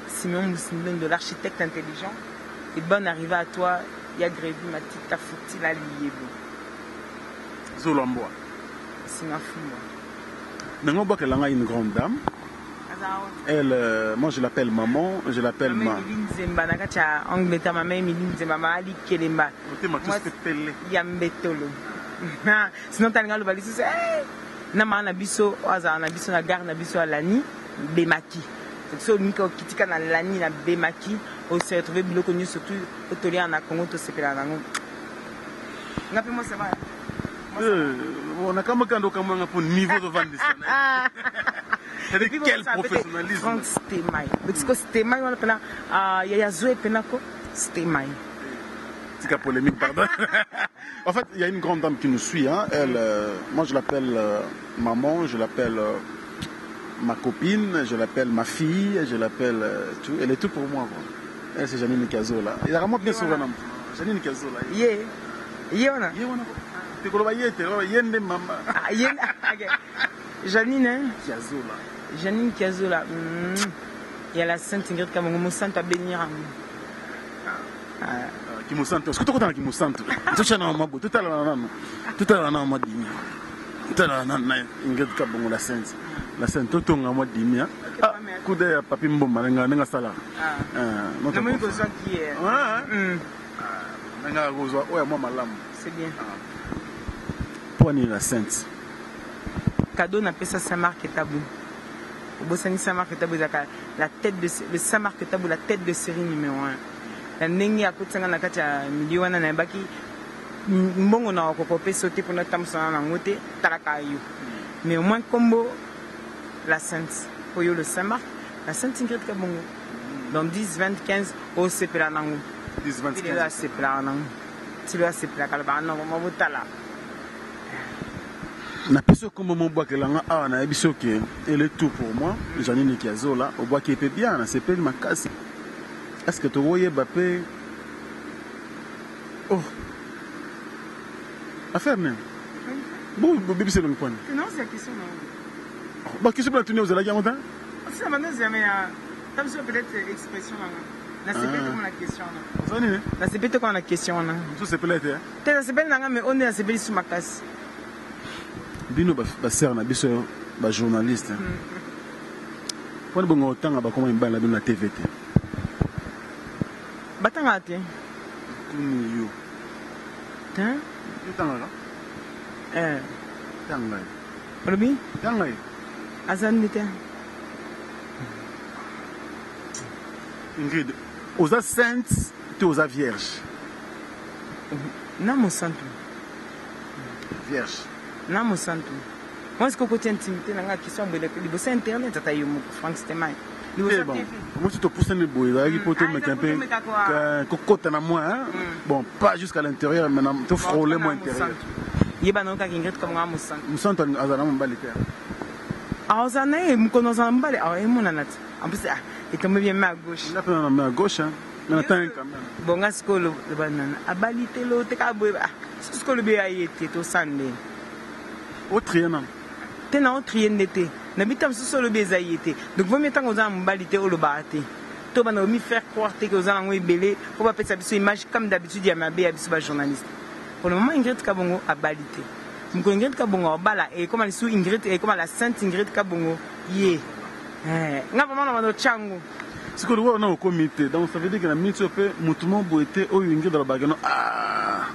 Speaker 3: Simeon Moussine, de l'architecte intelligent. Et bonne arrivée à toi, il y a Grévi, ma petite tafouti, la liée.
Speaker 4: Zolomboa.
Speaker 3: C'est ma fou, moi.
Speaker 4: Nango Boa, elle a une grande dame. Elle, moi je l'appelle maman, je l'appelle ma.
Speaker 3: Zemba, nakacha Angleterre, ma mère Emiline Zemba, ma Ali Kelemba.
Speaker 4: Moi,
Speaker 3: Yambetolo. Sinon, t'as le balise, c'est Nama Nabiso, Oaza, Nabiso, la gare, Nabiso, Alani, Bemaki. C'est ça, Nico Kitika, Lani, la Bemaki, on s'est retrouvé bien connu, surtout au Tolé, en Congo, tout ce que là. Moi, c'est vrai.
Speaker 4: On a comme un pour niveau de vente. C'est-à-dire quel professionnalisme.
Speaker 3: Franck Stemai. Parce que Stemai, on appelle il y a Zoé Penako, Stemai.
Speaker 4: C'est polémique, pardon. En fait, il y a une grande dame qui nous suit. Hein. Elle, moi, je l'appelle maman, je l'appelle ma copine, je l'appelle ma fille, je l'appelle tout. Elle est tout pour moi. Quoi. Elle, c'est Janine Kazo là. Il a vraiment bien sauvé. Janine Kazo là.
Speaker 3: Yéona.
Speaker 4: Tu connais Yende maman.
Speaker 3: Janine, hein?
Speaker 4: Kazo là.
Speaker 3: Janine Kazo là. Il y a la Sainte Ingrid Kamongo, mon sainte à bénir.
Speaker 4: Kimosanto, est-ce que tu connais Kimosanto? Tout à l'heure, Ingrid Kabongo, la Sainte. La Sainte, tout le monde dit bien. Ah, coup de papi Mbomba, n'a sala.
Speaker 3: Notre besoin qui est. C'est bien.
Speaker 4: Poignée la Sainte.
Speaker 3: Cadeau n'a pas ça Saint-Marc et Tabou. Au Bossani Saint-Marc et Tabou, la tête de le Saint-Marc et Tabou, la tête de série numéro 1. La nengi à côté de la milieu wana na baki mbongo na kokopé sauter pour notre tamsana na ngote talakayu. Mais au moins combo la Sainte pour le Saint-Marc, la Sainte Ingrid Kabongo. Dans 10, 20, 15 au sepela nango.
Speaker 4: 10, 20, 15.
Speaker 3: Il est là sepela nango. Tu le sepela kalba nango mabutala.
Speaker 4: Na peso comme mon bois que langa a na biso que elle est tout pour moi. Janine Kiazo là, au bois qui est bien, na c'est ma casse. Est-ce que tu vois Mbappé? Oh, affaire même. Bon, bébé c'est le point.
Speaker 3: Non, c'est la question.
Speaker 4: Bah, qu'est-ce que tu as dit aux élèves?
Speaker 3: C'est la manière jamais. Comme ça peut-être expression là. C'est peut-être comme la question là. Là c'est peut-être comme la question là.
Speaker 4: C'est peut-être.
Speaker 3: Peut-être c'est peut-être mais on est à c'est peut-être sur ma casse.
Speaker 4: Bino ba sœur na biso ba journaliste. Pour bon autant ba comment ba la TVT.
Speaker 3: Batanga te.
Speaker 4: Kuni yo.
Speaker 3: Hein?
Speaker 4: Tanga là. Tanga.
Speaker 3: Robi?
Speaker 4: Tanga.
Speaker 3: Azan nite.
Speaker 4: Ingrid, aux saintes, tu aux vierges.
Speaker 3: Non mon santo.
Speaker 4: Vierge.
Speaker 3: Non mon santo. Moi ce que côté intimité na question de le internet ta yo Franck Stemai.
Speaker 4: Bon, moi tu te pousses le bois, il faut te mettre un peu cocotte na moi, bon, pas jusqu'à l'intérieur, mais te frôler moi intérieur.
Speaker 3: Yeba no ka Ingrid comme moi mon santo.
Speaker 4: Mon santo azana mbalika.
Speaker 3: Ah azana e mkono za mbale, ah e mona nat. En plus il tombe bien main à gauche.
Speaker 4: Il a pris la main à gauche hein. Mais attends quand même.
Speaker 3: Bon ngasko le banana, abalite lo te ka boy ba. Ce que le bé a été to sande.
Speaker 4: Autre rien.
Speaker 3: Tena autre rien n'était. N'habitam sous le bézaïté. Donc, vous mettez aux âmes balité au lobaté. Tout le monde faire croire que vous allez belé. Pour pas faire cette image comme d'habitude, il y a ma bé journaliste. Pour le moment, Ingrid Kabongo a balité. Donc, Ingrid Kabongo a bala. Et comme elle est sous Ingrid, et comme la sainte Ingrid Kabongo, yé. N'a pas mal dans Tchango.
Speaker 4: Ce que nous voyons au comité, donc ça veut dire que la minute peut moutement boité au Ingrid dans la bagarre. Ah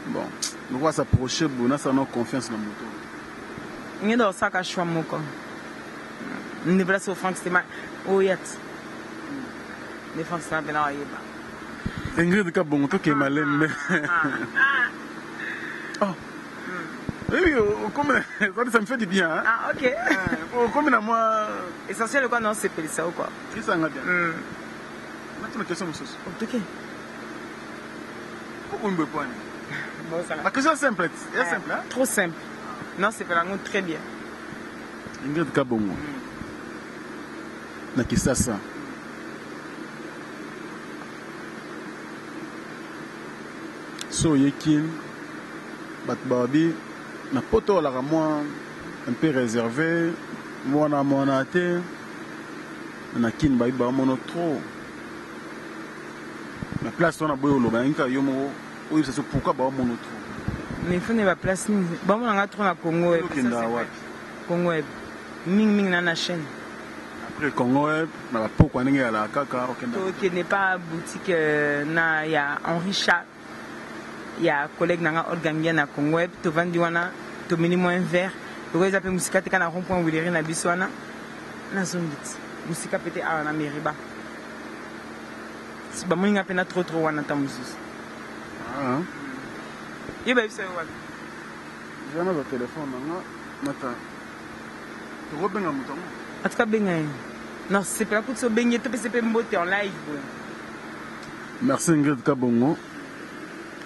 Speaker 4: bon, nous va s'approcher, bon, ça n'a confiance dans le moto.
Speaker 3: Il y a dans ça qu'à choix mon corps. Nous devons faire Franck Stemai. Oh, yet. Les Franck Stemai, ben là, il est pas.
Speaker 4: Ingrid Kabongo, toi qui es malin. Oh. Oui, ça me fait du bien. Hein?
Speaker 3: Ah, ok.
Speaker 4: Comme à moi.
Speaker 3: Essentiel, quoi, non, c'est pas ça ou quoi?
Speaker 4: C'est ça, bien. Maintenant, la question, monsieur.
Speaker 3: Ok.
Speaker 4: Pourquoi on me pointe?
Speaker 3: Bon, ça va.
Speaker 4: La question est simple. C'est simple, hein?
Speaker 3: Trop simple. Non, c'est pas la montre très bien.
Speaker 4: Ingrid Kabongo. Na Kisasa. So yekin batbabi na poto la moi un peu réservé moi na monate na kin ba mono trop La place on a beau le bain yomo oui c'est pourquoi ba mon autre
Speaker 3: mais il faut ne pas place ni ba mon nga trop na Congo web Congo web ming na na chaîne
Speaker 4: après Congo web na ba pourquoi ninga la kaka
Speaker 3: OK n'est pas boutique na ya Henri Chat ya collègue na Olgambia na Congo web to vandi wana to minimo un verre to ils appellent musika te kana rond-point Willeri na biswana na zongit musika pété à na Meriba si ba moninga pena trop wana ta mususu
Speaker 4: ah
Speaker 3: il va y avoir
Speaker 4: jamais le téléphone mata to go benga mutongo
Speaker 3: en tout cas benga non c'est pas pour so benga to c'est pas mbote en live
Speaker 4: merci Ingrid Kabongo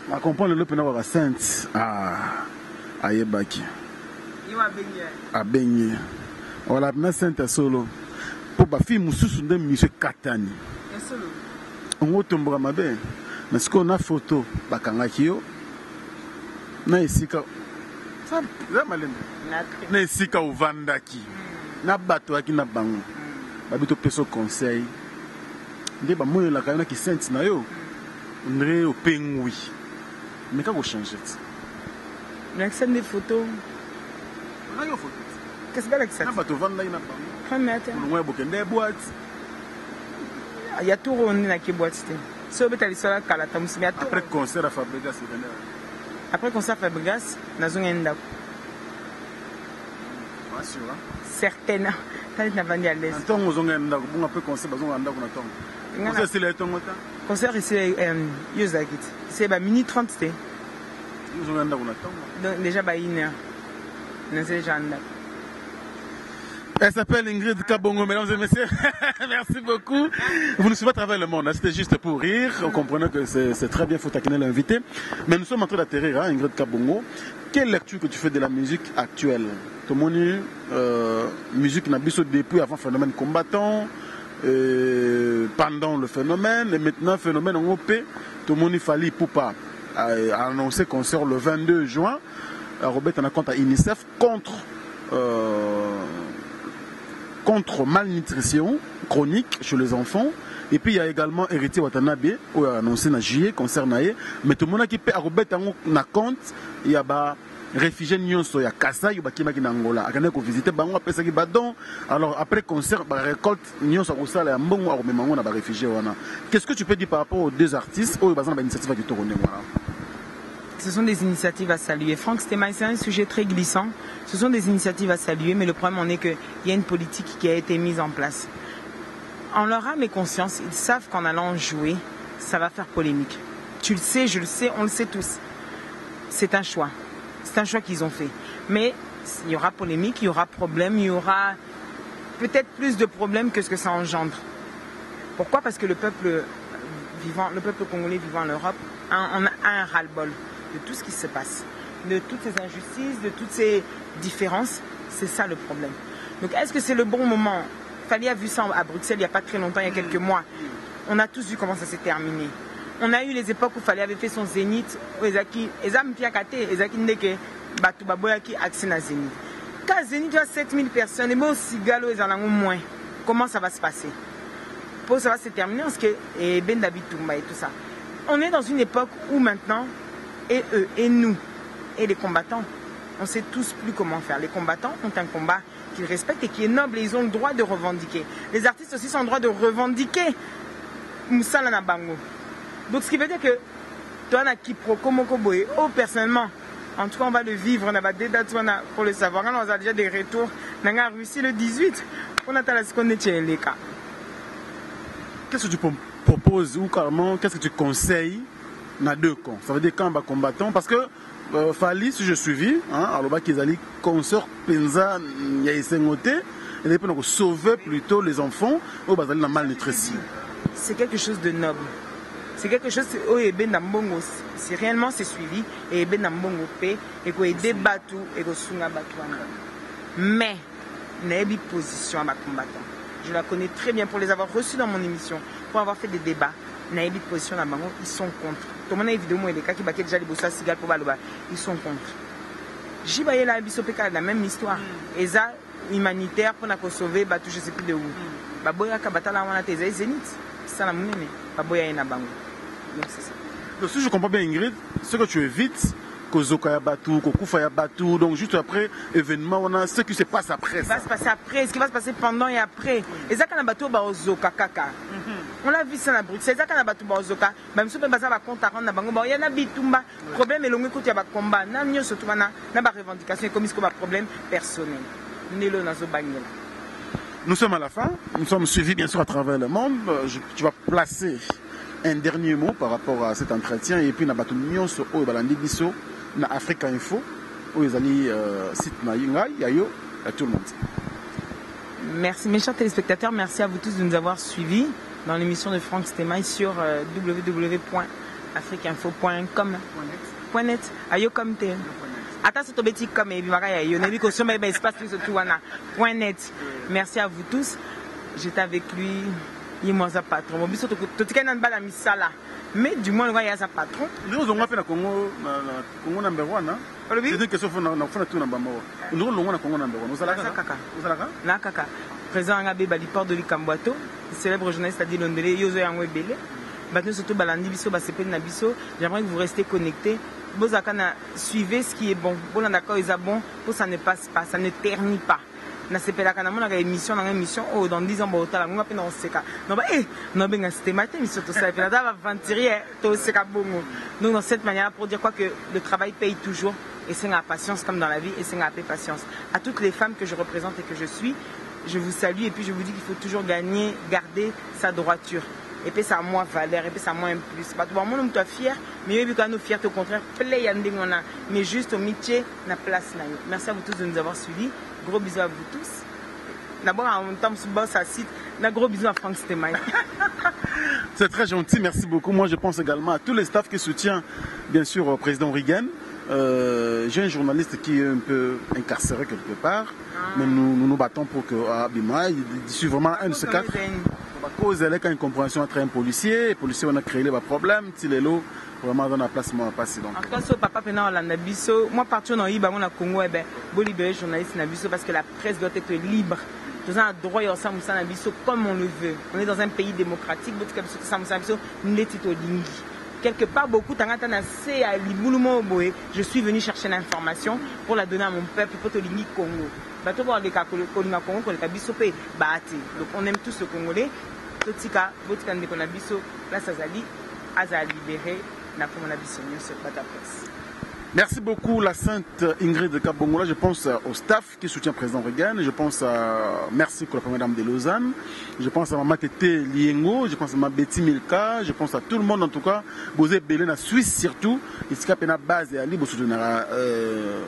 Speaker 4: ma comprendre le pena wa sainte ayebaki
Speaker 3: iwa benga
Speaker 4: a benga wala na sainte solo pour ba fille mususu ndem monsieur Katani
Speaker 3: solo
Speaker 4: on otomboka mabe mais ce qu'on a photo bakangaki yo na esika ça malende na esika ovandaki na bato aki na bango babito peso conseil nde bamoyo la kana ki sainte na yo ndre opengwi mais kako changer
Speaker 3: l'accès des photos
Speaker 4: na yo photo
Speaker 3: qu'est-ce que l'accès
Speaker 4: na bato vanda ina bango
Speaker 3: première
Speaker 4: ngwe bokende boîte
Speaker 3: il y a tout on na ki boîte so betali sala kala tamusimi
Speaker 4: après concert à Fabregas
Speaker 3: après concert Fabregas nazonga ndako
Speaker 4: assura
Speaker 3: certaine tali na vandi à l'aise
Speaker 4: ntongo zonga ndako bon après concert bazonga ndako na tongo concert c'est le tongo ta concert
Speaker 3: ici yozakit c'est ba minute 30 c'était
Speaker 4: zonga ndako na tongo
Speaker 3: donc déjà ba 1 heure na c'est déjà ndako.
Speaker 4: Elle s'appelle Ingrid Kabongo, mesdames et messieurs. Merci beaucoup. Vous nous suivez à travers le monde. C'était juste pour rire. On comprenait que c'est très bien, faut taquiner l'invité. Mais nous sommes en train d'atterrir, hein, Ingrid Kabongo. Quelle lecture que tu fais de la musique actuelle? Tout le monde, musique n'a pas depuis avant le phénomène combattant, pendant le phénomène, et maintenant phénomène en OP. Tout le monde il fallait pour pas annoncer qu'on sort le 22 juin. Robert en a compte à UNICEF contre malnutrition chronique chez les enfants. Et puis il y a également Héritier Watanabe, qui a annoncé dans juillet, concernant. Mais tout le monde qui peut à compte, il y a des réfugiés nyonso, il y a Kassa, il y a des Angola. Il y a des visiter bango après ça qui badon. Alors après concert, récolte nyonso au sala ya mbongo au même moment réfugiés wana. Qu'est-ce que tu peux dire par rapport aux deux artistes ou bazana ba initiative qui tourner voilà.
Speaker 3: Ce sont des initiatives à saluer. Franck Stémaï, c'est un sujet très glissant. Ce sont des initiatives à saluer, mais le problème en est qu'il y a une politique qui a été mise en place. En leur âme et conscience, ils savent qu'en allant jouer, ça va faire polémique. Tu le sais, je le sais, on le sait tous. C'est un choix. C'est un choix qu'ils ont fait. Mais il y aura polémique, il y aura problème, il y aura peut-être plus de problèmes que ce que ça engendre. Pourquoi? Parce que le peuple congolais vivant en Europe a un ras-le-bol de tout ce qui se passe, de toutes ces injustices, de toutes ces différences. C'est ça le problème. Donc est-ce que c'est le bon moment? Fali a vu ça à Bruxelles il n'y a pas très longtemps, il y a quelques mois. On a tous vu comment ça s'est terminé. On a eu les époques où Fali avait fait son zénith. Ezaki Ndeke, Batu Baboyaki, accès à zénith. Quand zénith, il y a 7000 personnes, et même aussi Galo, ils en ont moins. Comment ça va se passer? Pour ça va se terminer parce que Ben David Toumba et tout ça. On est dans une époque où maintenant, et eux, et nous, et les combattants, on sait tous plus comment faire. Les combattants ont un combat qu'ils respectent et qui est noble et ils ont le droit de revendiquer. Les artistes aussi ont le droit de revendiquer Moussala Nabango. Donc ce qui veut dire que toi, na Kiproko Mokoboé, oh personnellement, en tout cas on va le vivre, on a des dates pour le savoir. On a déjà des retours. On a Russie le 18. On a la seconde chez les cas.
Speaker 4: Qu'est-ce que tu proposes ou carrément, qu'est-ce que tu conseilles dans deux camps? Ça veut dire camp combattant parce que Fali, si je suivi, alors qu'ils allaient concert Penza, il y a Sengote, et puis on sauver plutôt les enfants au bas de la malnutrition.
Speaker 3: C'est quelque chose de noble. C'est quelque chose où Eben Nambongo, si réellement c'est suivi, et Eben Nambongo paie, et qu'on aide Batu, et qu'on sunga Batu. Mais, il y a une position à ma combattant. Je la connais très bien pour les avoir reçus dans mon émission, pour avoir fait des débats. Naïbi position là bango, ils sont contre. Tout le monde a évidemment les cas qui baquent déjà les bossa cigal pour Baloba, ils sont contre. Jibaye la bisopeka la même histoire. Eza humanitaire pour na sauver batu je sais plus de où. Baboya ka batala wana teza zénith. Ça la munene. Baboya ina bango. Donc c'est ça.
Speaker 4: Donc si je comprends bien Ingrid, ce que tu évites, Kozoka ya Batou, Kokufa ya Batou, donc juste après événement, on a ce qui se passe après.
Speaker 3: Ce qui va se passer après, ce qui va se passer pendant et après. Et ça, quand on a Batou, Baozoka, Kaka. On a vu ça à Bruxelles, c'est ça quand on a Batou, Baozoka. Même si on a un compte à rendre, il y a un bitumba. Problème est long, écoute, il y a un combat. Il y a une revendication, comme il y a un problème personnel.
Speaker 4: Nous sommes à la fin, nous sommes suivis bien sûr à travers le monde. Tu vas placer un dernier mot par rapport à cet entretien et puis na Batou Nyonso au Balandi Biso na Africa Info où ils allaient site na Yinga Yayo à tout le monde.
Speaker 3: Merci mes chers téléspectateurs, merci à vous tous de nous avoir suivis dans l'émission de Franck Stémaï sur www.africainfo.com. .net. Ayo comme tel. Attends, c'est petit comme et .net. Merci à vous tous. J'étais avec lui. Il m'a sa patron. Mais du moins, il y a sa patron.
Speaker 4: Nous avons fait le Congo number 1. C'est une question qu'on a fait tout number 1. Nous avons fait Congo number 1. Nous allons
Speaker 3: Kaka. Président Ngabé Baliport de Likamboato, célèbre journaliste à dit Londres, Yozo Yango Ebele. Maintenant, surtout Balandi Biso, Basepe Nabiso. J'aimerais que vous restez connectés. Bozakana, suivez ce qui est bon. Bon, d'accord, ils sont bons. Pour ça ne passe pas, ça ne ternit pas. Na sepela kana mona émission oh dans 10 ans bota la ngwa pe na oseka non ba non benga c'était matin mission tout ça et là va venturier to seka bongo. Donc dans cette manière pour dire quoi que le travail paye toujours et c'est la patience comme dans la vie et c'est la patience. À toutes les femmes que je représente et que je suis, je vous salue et puis je vous dis qu'il faut toujours garder sa droiture. Et puis ça a moins valeur, et puis ça a moins plus. Pas tout le monde est fier, mais il y a nos fierté au contraire, mais juste au métier, la place là. Merci à vous tous de nous avoir suivis. Gros bisous à vous tous. D'abord, en même temps, sur ça site, un gros bisou à Franck Stémaï.
Speaker 4: C'est très gentil, merci beaucoup. Moi, je pense également à tous les staffs qui soutiennent, bien sûr, le président Reagan. J'ai un journaliste qui est un peu incarcéré quelque part, mais nous nous battons pour que Abima, il suit vraiment un de ces quatre. À cause de une compréhension entre un policier, les policiers ont créé des problèmes, si les lots vraiment dans la place, moi, pas si donc.
Speaker 3: En tout cas, papa Pena Nabiso, moi partout dans le Congo, je libérer les journalistes Nabiso parce que la presse doit être libre. Nous avons un droit à ça, Nabiso comme on le veut. On est dans un pays démocratique, quelque part, beaucoup de je suis venu chercher l'information pour la donner à mon peuple, pour te l'Ingi Congo. Donc on aime tous le Congolais.
Speaker 4: Merci beaucoup la sainte Ingrid de Kabongola. Je pense au staff qui soutient le président Reagan. Je pense à merci pour la première dame de Lausanne. Je pense à Maman Tété Liengo. Je pense à ma Betty Milka. Je pense à tout le monde en tout cas. Bosé Belé na Suisse surtout. Ici à base et Ali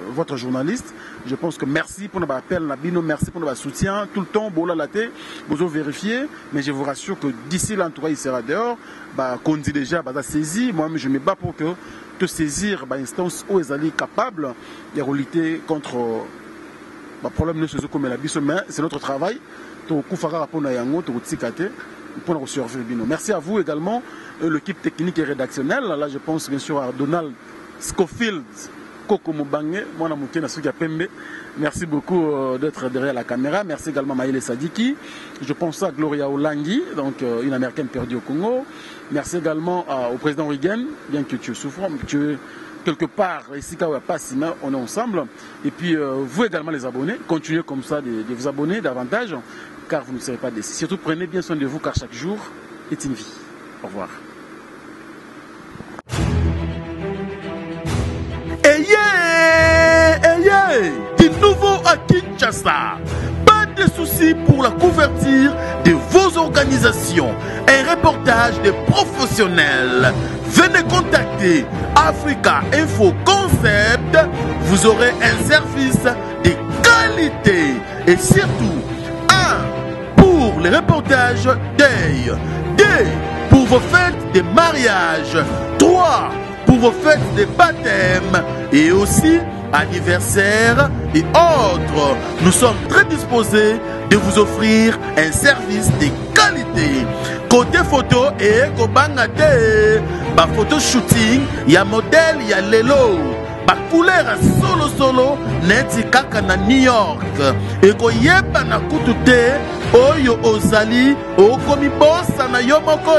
Speaker 4: votre journaliste. Je pense que merci pour notre appel Nabino, merci pour notre soutien tout le temps. Bola laté, vous vérifier. Mais je vous rassure que d'ici là en tout cas il sera dehors. Qu'on dit déjà saisi. Moi je me bats pour que de saisir l'instance où ils allaient capables de lutter contre le problème de ce comme la biso, mais c'est notre travail. Merci à vous également, l'équipe technique et rédactionnelle. Là, je pense bien sûr à Donald Scofield, Koko Moubange, moi Pembe. Merci beaucoup d'être derrière la caméra. Merci également à Maïle Sadiki. Je pense à Gloria Olangi, donc une américaine perdue au Congo. Merci également au président Reagan, bien que tu es souffrant, mais tu es quelque part ici, on est ensemble. Et puis vous également les abonnés, continuez comme ça de vous abonner davantage, car vous ne serez pas déçus. Surtout prenez bien soin de vous, car chaque jour est une vie. Au revoir.
Speaker 2: Du nouveau à Kinshasa. Pas de soucis pour la couverture de vos organisations. Un reportage de professionnels. Venez contacter Africa Info Concept. Vous aurez un service de qualité. Et surtout, 1 pour les reportages deuil. 2 pour vos fêtes de mariage. 3 pour vos fêtes de baptême. Et aussi anniversaire et autres. Nous sommes très disposés de vous offrir un service de qualité. Côté photo et kobangate, ba photo shooting, ya modèle, ya lelo, ba couleur solo neti kaka na New York. Et ko yeba na kutute oyo ozali okomi bossa na yo moko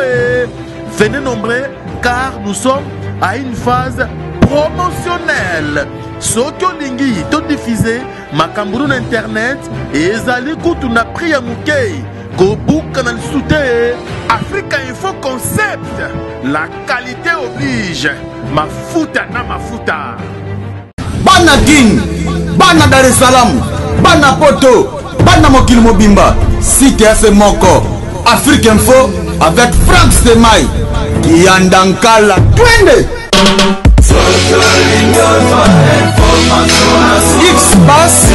Speaker 2: Venez nombreux car nous sommes à une phase promotionnelle. Soki olingi to diffuser makamburu na internet ezali kutu na prix ya mukei ko buka na soute Africa Info Concept. La qualité oblige. Mafuta na mafuta.
Speaker 1: Bana King, Bana Dar es Salaam, Bana Poto, Bana Mokili Mobimba, Site FM Moko, Afrique Info avec Frank Stemai, Kiandankala, Twende. X-Bass,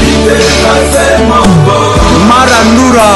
Speaker 1: Marandura,